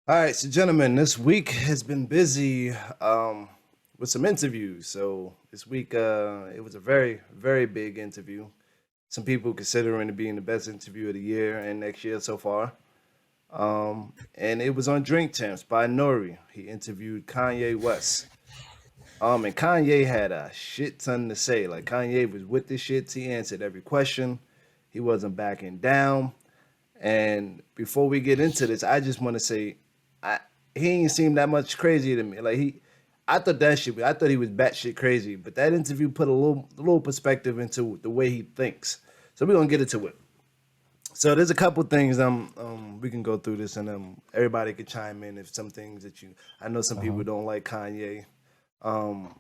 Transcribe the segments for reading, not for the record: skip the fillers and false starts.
All right, so gentlemen, this week has been busy with some interviews. So this week, it was a very, very big interview. Some people considering it being the best interview of the year and next year so far. And it was on Drink Champs by Nori. He interviewed Kanye West. And Kanye had a shit ton to say. Like Kanye was with the shit. He answered every question. He wasn't backing down. And before we get into this, I just want to say, I he ain't seem that much crazier to me. I thought that shit. I thought he was batshit crazy. But that interview put a little perspective into the way he thinks. So we're gonna get into it. So there's a couple things we can go through this and everybody can chime in if some things that you I know some people don't like Kanye. Um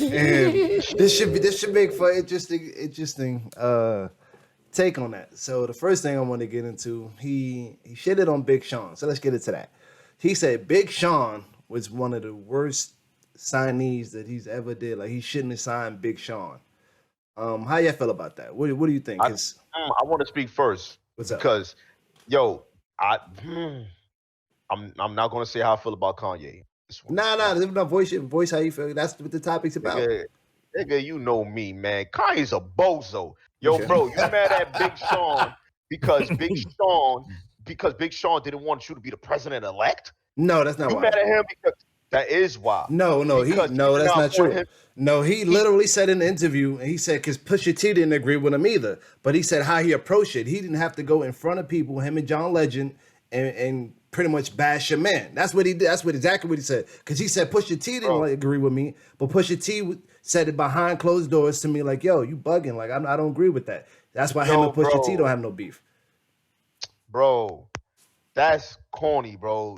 and this should make for interesting take on that. So the first thing I want to get into, he shitted on Big Sean. So let's get into that. He said Big Sean was one of the worst signees that he's ever did. Like he shouldn't have signed Big Sean. How y'all feel about that? What do you think? I Is I want to speak first what's up? because, yo, I I'm not gonna say how I feel about Kanye. This one, Nah, no, voice how you feel. That's what the topic's about. nigga, nigga, you know me, man. Kanye's a bozo. Yo, Okay. bro, you mad at Big Sean because Big Sean Big Sean didn't want you to be the president elect? No, that's not You why. mad at him because that is why. Because you No, did that's not not want true. him. No, he He literally said in the interview, and he said because Pusha T didn't agree with him either, but he said how he approached it. He didn't have to go in front of people, him and John Legend, and pretty much bash your man. That's what he did. That's what exactly what he said. Because he said Pusha T didn't bro, like, agree with me, but Pusha T said it behind closed doors to me, like, "Yo, you bugging? Like, I don't agree with that." That's why him and yo, Pusha T don't bro, have no beef. bro. That's corny, bro.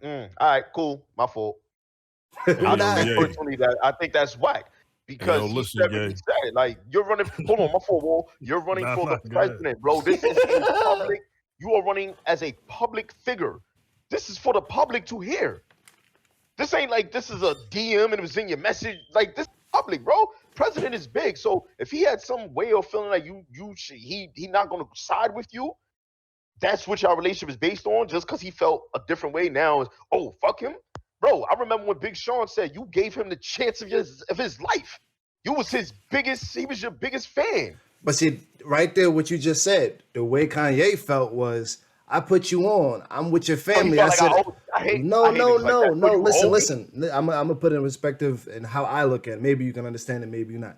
All right, cool. My fault. Hey, I yo, Nah. think yay. personally that I think that's whack Hey, yo, because he listen, said what he yay. said. Like you're running. Hold on, my fault, Wall. You're running Nah, for nah, the go ahead. president, bro. This is a public. You are running as a public figure. This is for the public to hear. This ain't like this is a DM and it was in your message. Like this is public, bro. President is big, so if he had some way of feeling like you should, he not gonna side with you, that's what your relationship is based on. Just because he felt a different way now is fuck him, bro. I remember when Big Sean said you gave him the chance of his life. You was his biggest. He was your biggest fan. But see, right there, what you just said, the way Kanye felt was, I put you on. I'm with your So he family. I felt like said, I no, hate no, niggas like no, that. So no. you Listen, hold me, listen. I'm gonna put it in perspective and how I look at it. Maybe you can understand it, maybe not.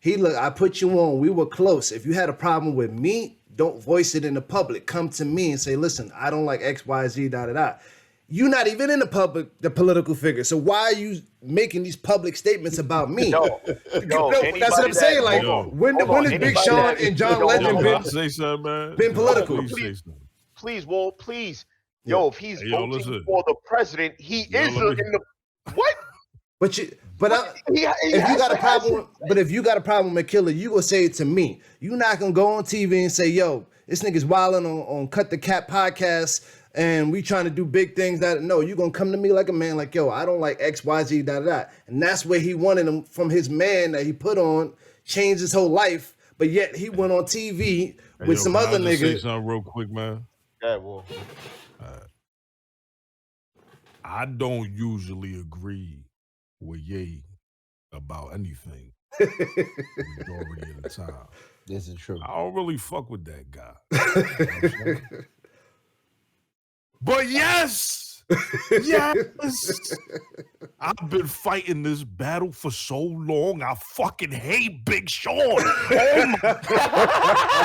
I put you on. We were close. If you had a problem with me, don't voice it in the public. Come to me and say, listen, I don't like X, Y, Z, da da da. You're not even in the political figure. So why are you making these public statements about me? yo, No, that's what anybody I'm that saying. Hey, Like, yo. hold when on, has Big anybody Sean that and John yo, hold Yo, Legend on, can I been say something, man? been Can I hold on, political? please please, say something? please, Wall, please, Yeah. yo, if he's Hey, yo, voting listen. for the president, he Yo, is let me. in the what? But What he if you has got to a have his problem, but if you got a problem with Killer, you gonna say it to me. You not gonna go on TV and say, "Yo, this nigga's wilding on Cut the Cap podcast, and we trying to do big things." That no, you gonna come to me like a man, like, "Yo, I don't like X, Y, Z, da da da," and that's where he wanted him from his man that he put on, changed his whole life, but yet he went on TV Hey, with yo, some can I other just say nigga. something real quick, man? yeah, well, Uh, I don't usually agree with Ye about anything majority of the time. This is true. I don't really fuck with that guy. You know what I'm saying? But yes, I've been fighting this battle for so long. I fucking hate Big Sean. Oh my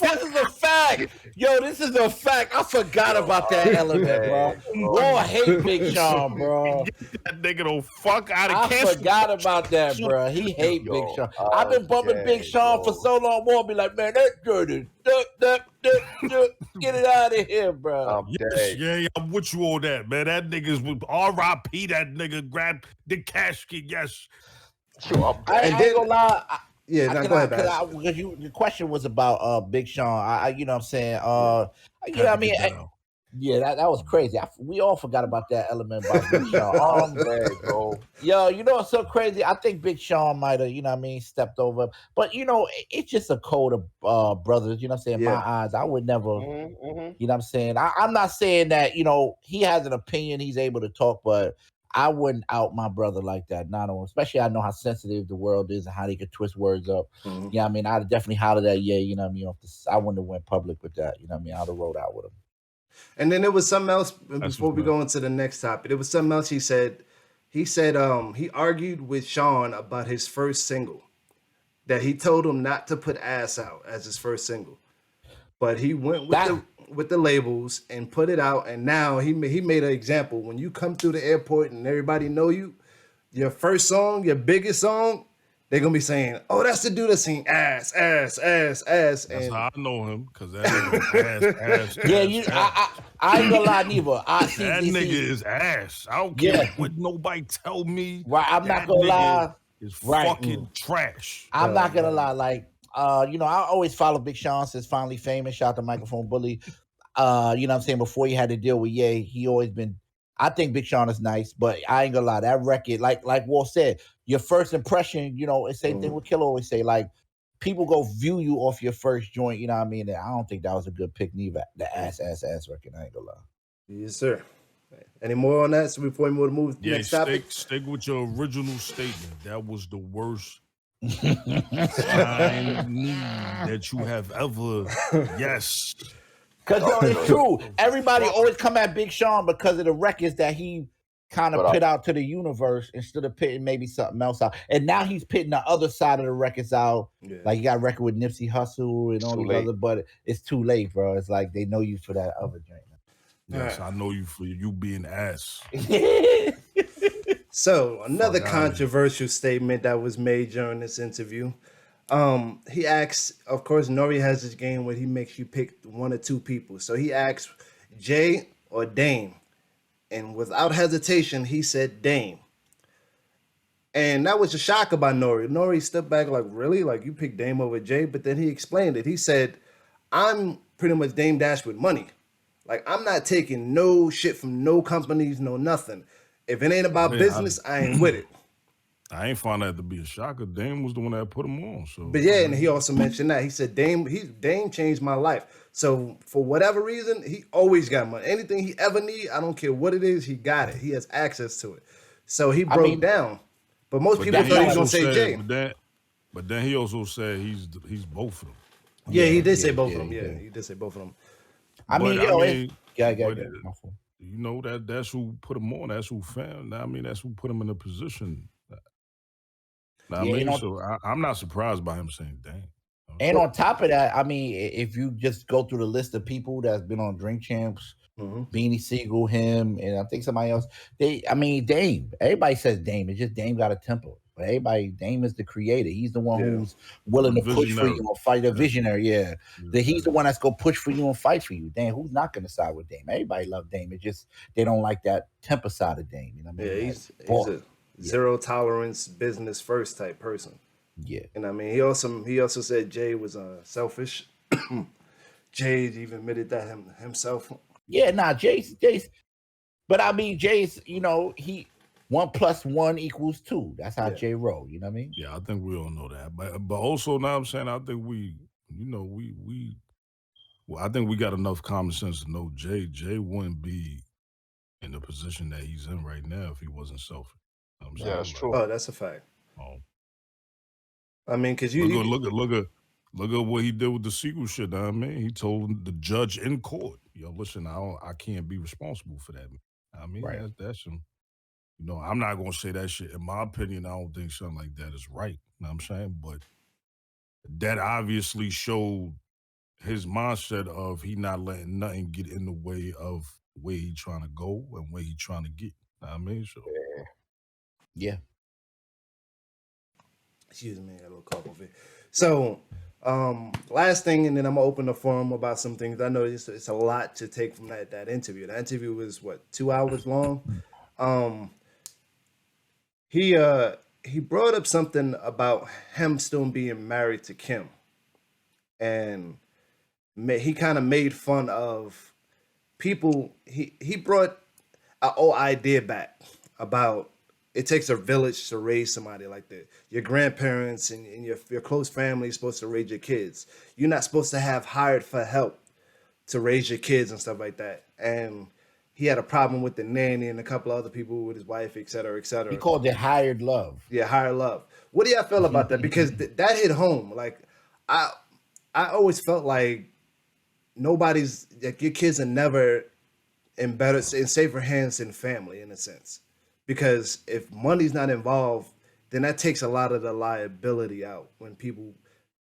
This is a fact. Yo, this is a fact. I forgot about that element, bro. Wall hate Big Sean, bro. Get that nigga the fuck out of I cancel. forgot about that, bro. He hate Big Sean. I've been bumping Big Sean for so long. Wall be like, man, that dirty. Get it out of here, bro. I'm Yes, dead. yeah, I'm with you on that, man. That nigga's with R.I.P. That nigga grabbed the casket. Yes. Yo, I'm I dead. And ain't gonna lie. Yeah, now go ahead, Bash. Because the question was about Big Sean. You know what I'm saying? Had Yeah, I to mean, get that out. Yeah, that was crazy. We all forgot about that element about Big Sean. I'm dead, bro. Yo, you know what's so crazy? I think Big Sean might have, you know what I mean, stepped over. But you know, it's just a code of brothers, you know what I'm saying? In my Yeah. eyes, I would never, Mm-hmm. you know what I'm saying? I'm not saying that, you know, he has an opinion, he's able to talk, but I wouldn't out my brother like that. Not on, especially I know how sensitive the world is and how they could twist words up. Mhm. Yeah, I mean, I'd definitely hollered at you know what I mean? I wouldn't have went public with that, you know what I mean? I'd have rolled out with him. And then there was something else That's before we what's go into the next topic. There was something else he said. He said he argued with Sean about his first single. That he told him not to put ass out as his first single. But he went with the labels and put it out, and now he made an example. When you come through the airport and everybody know you, your first song, your biggest song, they're gonna be saying, "Oh, that's the dude that's singing ass, ass, ass, ass." That's And how I know him, because that nigga ass, Yeah, ass. I ain't gonna lie neither. I see That nigga is ass. I don't care what nobody tell me. Right, I'm not That gonna nigga lie. is Right. fucking trash. I'm not gonna lie. Like, you know, I always follow Big Sean since Finally Famous. Shout out to Microphone Bully. You know what I'm saying? Before he had to deal with Ye, he always been. I think Big Sean is nice, but I ain't gonna lie. That record, like Wolf said, your first impression, you know, it's same thing with Killer always say. Like, people go view you off your first joint. You know what I mean? And I don't think that was a good pick neither. The ass record. I ain't gonna lie. yes, sir. Any more on that? So before we move to the Yeah, next topic. stick with your original statement. That was the worst time need that you have ever. Yes. Because it's true. Everybody always come at Big Sean because of the records that he kind of put out to the universe instead of pitting maybe something else out. And now he's pitting the other side of the records out. Yeah. Like you got a record with Nipsey Hussle and all Too these late. other, but it's too late, bro. It's like they know you for that other joint. Yes, I know you for you being ass. So another Fuck outta here. controversial statement that was made during this interview. He asks, of course, Nori has this game where he makes you pick one or two people. So he asks Jay or Dame. And without hesitation, he said Dame. And that was a shocker by Nori. Nori stepped back like, really? Like, you picked Dame over Jay? But then he explained it. He said, I'm pretty much Dame Dash with money. Like, I'm not taking no shit from no companies, no nothing. If it ain't about business, I ain't with it. I ain't found that to be a shocker. Dame was the one that put him on. So, But yeah, and he also mentioned that. He said, Dame changed my life. So for whatever reason, he always got money. Anything he ever need, I don't care what it is, he got it. He has access to it. So he broke down. But most people then thought he also was gonna say said- Jay. But then he also said he's both of them. Yeah, he did say both of them. Yeah, he did say both of them. I mean, But, yo, I it's- mean, my fault. You know that's who put him on. That's who found. I mean, that's who put him in a position. I Yeah, you mean, know- so I'm not surprised by him saying, "Dang." And on top of that, I mean, if you just go through the list of people that's been on Drink Champs, Beanie Siegel, him, and I think somebody else, Dame. Everybody says Dame. It's just Dame got a tempo. But everybody, Dame is the creator. He's the one who's willing to push for you and fight. A visionary, yeah. He's the one that's gonna push for you and fight for you. Dame, who's not gonna side with Dame? Everybody love Dame. It's just they don't like that temper side of Dame. You know what I mean? Yeah, he's a zero tolerance, business first type person. Yeah. And I mean, he also said Jay was selfish. Jay even admitted that himself. Yeah, Jace. But I mean, Jace, you know, 1 + 1 = 2. That's how Jay roll. You know what I mean? Yeah, I think we all know that. But also now I'm saying I think I think we got enough common sense to know Jay wouldn't be in the position that he's in right now if he wasn't selfish. You know what I'm saying? Yeah, that's true. Oh, that's a fact. Oh. I mean, because look at what he did with the sequel shit. Know what I mean, he told the judge in court, "Yo, listen, I can't be responsible for that." I mean, that's some. You know, I'm not gonna say that shit. In my opinion, I don't think something like that is right. You know what I'm saying? But that obviously showed his mindset of he not letting nothing get in the way of where he trying to go and where he trying to get. You know what I mean? So yeah. Excuse me, I got a little cough over here. So, last thing, and then I'm gonna open the forum about some things. I know it's a lot to take from that interview. That interview was 2 hours long. He brought up something about him still being married to Kim, and he kind of made fun of he brought an old idea back about it takes a village to raise somebody like that. Your grandparents and your close family is supposed to raise your kids. You're not supposed to have hired for help to raise your kids and stuff like that. And he had a problem with the nanny and a couple other people with his wife, et cetera, et cetera. He called it hired love. Yeah, higher love. What do y'all feel about that? Because that hit home. Like, I always felt like nobody's like your kids are never in safer hands than family in a sense. Because if money's not involved, then that takes a lot of the liability out when people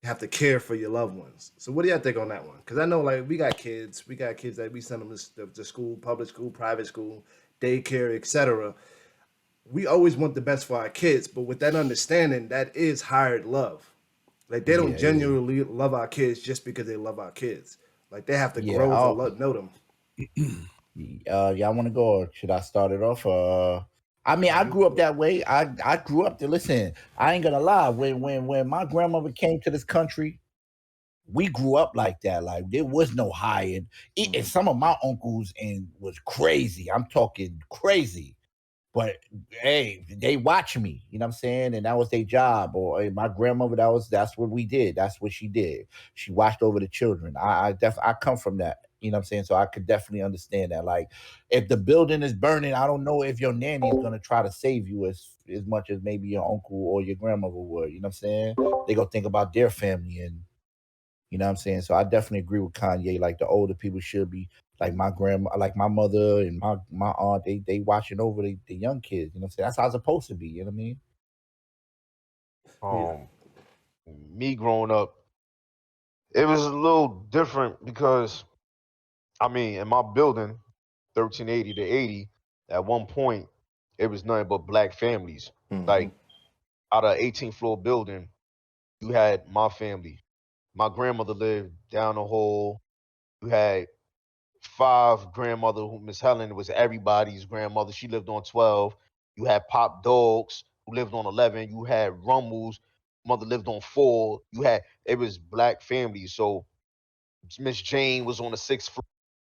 have to care for your loved ones. So what do y'all think on that one? Because I know like we got kids that we send them to school, public school, private school, daycare, etc. We always want the best for our kids, but with that understanding, that is hired love. Like they don't genuinely love our kids just because they love our kids. Like they have to grow to know them. Y'all want to go, or should I start it off? I mean, I grew up that way. I grew up to listen. I ain't gonna lie. When my grandmother came to this country, we grew up like that. Like there was no hired. And some of my uncles and was crazy. I'm talking crazy. But hey, they watch me, you know what I'm saying? And that was their job. Or hey, my grandmother, that's what we did. That's what she did. She watched over the children. I come from that, you know what I'm saying? So I could definitely understand that. Like if the building is burning, I don't know if your nanny is gonna try to save you as much as maybe your uncle or your grandmother would, you know what I'm saying? They gonna think about their family, and you know what I'm saying? So I definitely agree with Kanye. Like the older people should be like my grandma, like my mother and my aunt, they watching over the young kids. You know what I'm saying? That's how it's supposed to be. You know what I mean? Me growing up, it was a little different because, I mean, in my building, 1380 to 80, at one point, it was nothing but black families. Like out of 18th floor building, you had my family. My grandmother lived down the hall. You had 5 grandmother, who Miss Helen was everybody's grandmother. She lived on 12. You had Pop Dogs, who lived on 11. You had Rumbles, mother lived on 4. It was black families. So Miss Jane was on the 6th floor.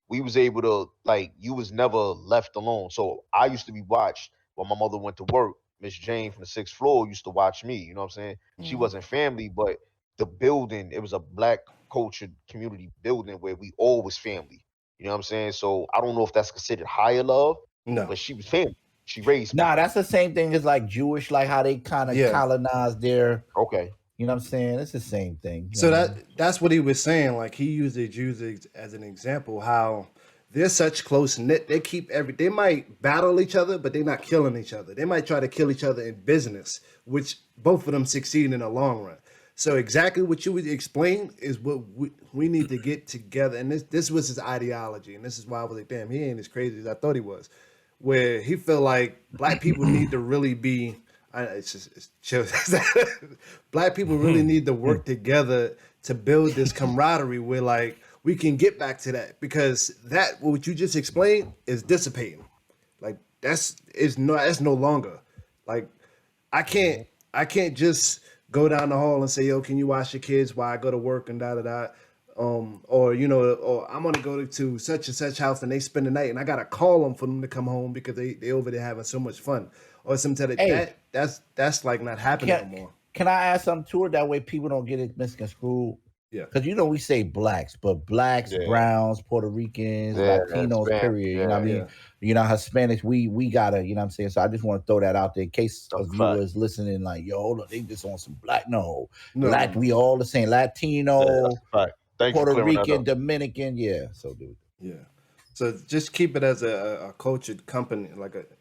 We was able to, like, you was never left alone. So I used to be watched when my mother went to work. Miss Jane from the 6th floor used to watch me. You know what I'm saying? She wasn't family, but the building, it was a black cultured community building where we all was family. You know what I'm saying? So I don't know if that's considered higher love, but she was family. She raised me. Nah, that's the same thing as like Jewish, like how they kind of colonized their. Okay. You know what I'm saying? It's the same thing. So that's what he was saying. Like he used the Jews as an example, how they're such close knit. They keep they might battle each other, but they're not killing each other. They might try to kill each other in business, which both of them succeed in the long run. So exactly what you would explain is what we need to get together. And this was his ideology. And this is why I was like, damn, he ain't as crazy as I thought he was. Where he felt like black people need to really be, black people really need to work together to build this camaraderie where like we can get back to that, because that what you just explained is dissipating. Like that's no longer. Like I can't just go down the hall and say, yo, can you watch your kids while I go to work and da da da. Or I'm gonna go to such and such house and they spend the night and I gotta call them for them to come home because they over there having so much fun. Or something like that. That's like not happening anymore. Can I add something to it? That way people don't get it misconstrued. Yeah. Because we say blacks, but blacks, browns, Puerto Ricans, Latinos, period. You know what I mean? Hispanics, we gotta, you know what I'm saying? So I just want to throw that out there in case of viewers listening, like, yo, hold on, they just on some black. No. Black, we all the same. Latino, Puerto Rican, Dominican, so dude. Yeah. So just keep it as a cultured company,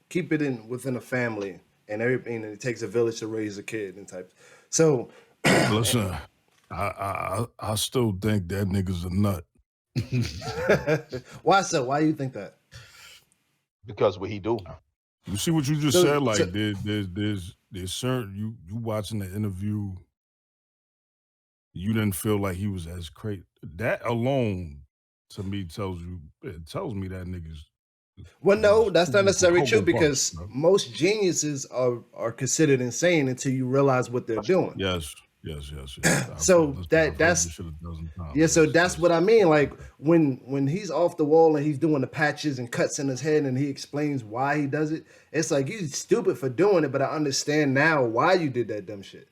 keep it within a family and everything. And it takes a village to raise a kid and type. So listen, I still think that nigga's a nut. Why so? Why do you think that? Because what he do. You see what you just said? Like there's certain you watching the interview, you didn't feel like he was as crazy. That alone to me tells me that nigga's. Well, no, that's not necessarily true because most geniuses are considered insane until you realize what they're doing. Yes. Yes. So Listen, that I've heard that's this shit a dozen times. yeah, so Yes, that's yes. what I mean. Like when he's off the wall and he's doing the patches and cuts in his head and he explains why he does it, it's like you stupid for doing it, but I understand now why you did that dumb shit.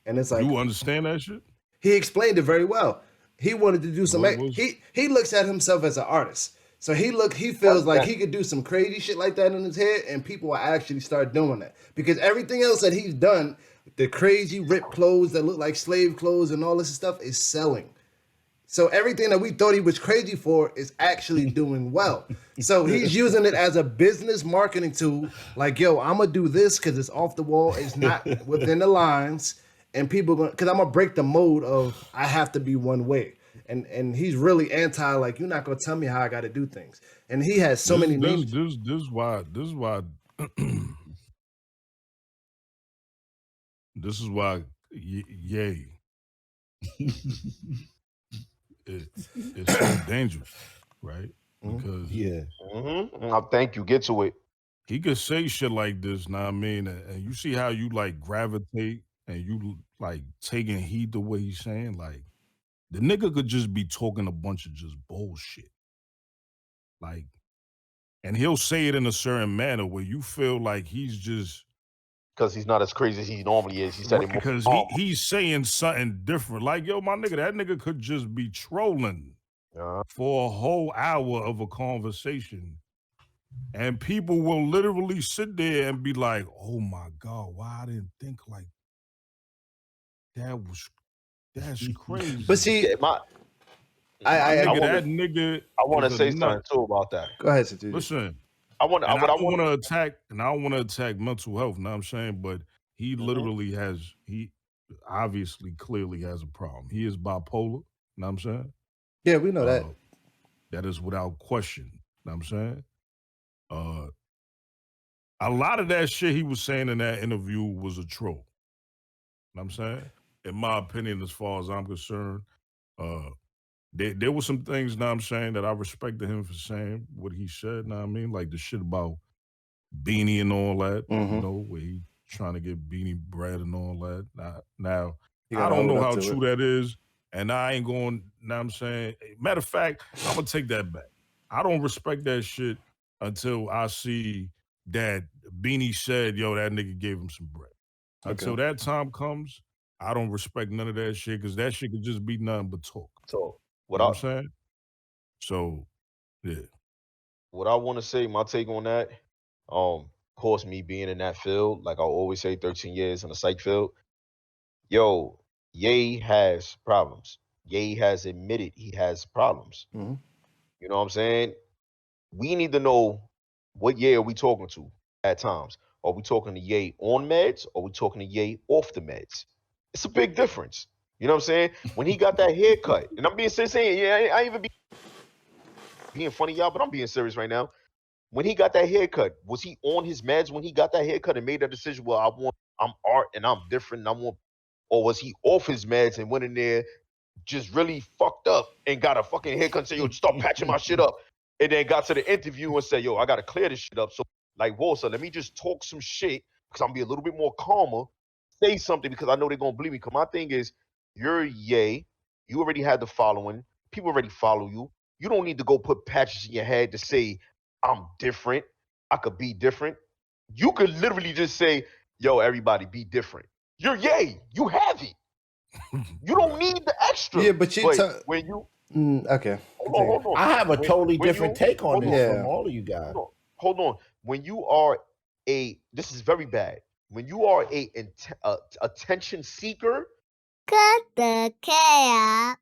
And it's like You understand that shit? he explained it very well. He wanted to do some. What was He looks at himself as an artist, so he feels like he could do some crazy shit like that in his head, and people will actually start doing that because everything else that he's done, the crazy ripped clothes that look like slave clothes and all this stuff, is selling. So everything that we thought he was crazy for is actually doing well. So he's using it as a business marketing tool. Like, yo, I'm gonna do this because it's off the wall. It's not within the lines, and people gonna because I'm gonna break the mode of I have to be one way. And he's really anti. Like, you're not gonna tell me how I got to do things. And he has so many names. This is why this is why Ye it's so dangerous, right? Because Thank you. Get to it. he could say shit like this, know what I mean? And you see how you like gravitate and you like taking heed to what he's saying? Like, the nigga could just be talking a bunch of just bullshit. Like, and he'll say it in a certain manner where you feel like he's just Because he's not as crazy as he normally is. He said it more. because he's saying something different. Like, yo, my nigga, that nigga could just be trolling for a whole hour of a conversation. And people will literally sit there and be like, oh my God, why I didn't think like that's crazy. But see, I want to say something too about that. Go ahead, Satiji. Listen, I don't want to attack mental health, you know what I'm saying? But he literally he obviously clearly has a problem. He is bipolar, you know what I'm saying? Yeah, we know that. That is without question, you know what I'm saying? A lot of that shit he was saying in that interview was a troll. You know what I'm saying? In my opinion, as far as I'm concerned, there were some things, you know what I'm saying, that I respected him for saying what he said, you know what I mean? Like the shit about Beanie and all that, you know, where he trying to get Beanie bread and all that. Now I don't know how true that is, and I ain't going, you know what I'm saying? Matter of fact, I'm going to take that back. I don't respect that shit until I see that Beanie said, yo, that nigga gave him some bread. Until that time comes, I don't respect none of that shit because that shit could just be nothing but talk. What you know what I'm saying? So, yeah. What I want to say, my take on that, of course, me being in that field, like I always say, 13 years in the psych field, yo, Ye has problems. Ye has admitted he has problems. You know what I'm saying? We need to know what Ye are we talking to at times. Are we talking to Ye on meds or are we talking to Ye off the meds? It's a big difference. You know what I'm saying? When he got that haircut, and I'm being serious, yeah, I even being funny, y'all, but I'm being serious right now. When he got that haircut, was he on his meds when he got that haircut and made that decision? Well, I'm art and I'm different. And or was he off his meds and went in there just really fucked up and got a fucking haircut and said, yo, start patching my shit up. And then got to the interview and said, yo, I got to clear this shit up. So, like, Walter, let me just talk some shit because I'm going to be a little bit more calmer. Say something because I know they're going to believe me. Because my thing is, you're Ye. You already had the following. People already follow you. You don't need to go put patches in your head to say, I'm different. I could be different. You could literally just say, yo, everybody be different. You're Ye. You have it. You don't need the extra. Yeah, but when you okay. Hold on. I have a totally different take on this from all of you guys. Hold on. When you are this is very bad. When you are a attention seeker, cut the chaos.